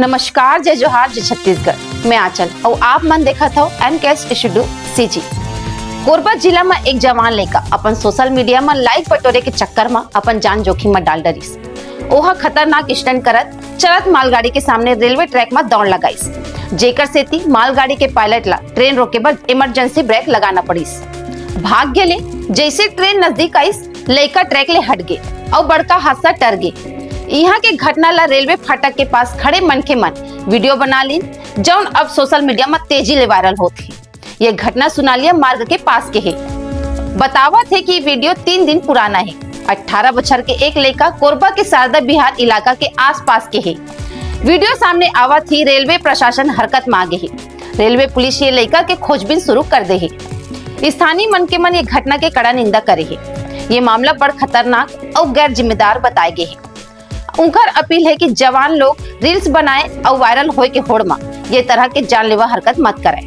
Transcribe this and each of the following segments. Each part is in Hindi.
नमस्कार, जय जोहार, जय छत्तीसगढ़। मैं आंचल और आप मन देखा था MKS स्टूडियो CG। कोरबा जिला में एक जवान लड़का अपन सोशल मीडिया में लाइक बटोरे के चक्कर में अपन जान जोखिम में डाल डरिस। ओहा खतरनाक स्टंट करत चलत मालगाड़ी के सामने रेलवे ट्रैक में दौड़ लगाइस, जेकर सेती मालगाड़ी के पायलट ला ट्रेन रोके बाद इमरजेंसी ब्रेक लगाना पड़िस। भाग्य ले जैसे ट्रेन नजदीक आइस, लड़का ट्रैक ले हट गे और बड़का हादसा टर गे। यहाँ के घटना ला रेलवे फाटक के पास खड़े मन के मन वीडियो बना ली, जौन अब सोशल मीडिया में तेजी ले वायरल होती। ये घटना सुनालिया मार्ग के पास के है। बतावा थे कि वीडियो 3 दिन पुराना है। 18 बछर के एक लड़का कोरबा के शारदा बिहार इलाका के आसपास के है। वीडियो सामने आवा थी, रेलवे प्रशासन हरकत मांगे है। रेलवे पुलिस ये लड़का के खोजबीन शुरू कर दे है। स्थानीय मन के मन ये घटना के कड़ा निंदा करे है। ये मामला बड़ खतरनाक और गैर जिम्मेदार बताए गए है। उनकर अपील है कि जवान लोग रील्स बनाए और वायरल होए के होड़ में ये तरह के जानलेवा हरकत मत कराए।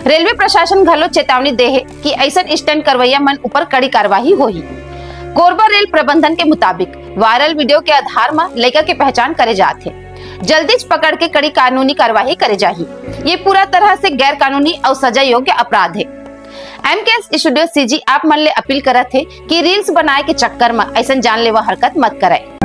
रेलवे प्रशासन घलो चेतावनी दे है कि ऐसा स्टंट करवैया मन ऊपर कड़ी कार्रवाई होही। कोरबा रेल प्रबंधन के मुताबिक वायरल वीडियो के आधार में लड़का के पहचान करे जाते, जल्दी पकड़ के कड़ी कानूनी कार्रवाई करे जाही। ये पूरा तरह से गैर कानूनी और सजा योग्य अपराध है। MKS स्टूडियो CG आप मन ले अपील करत है कि रील्स बनाए के चक्कर में ऐसा जानलेवा हरकत मत कराए।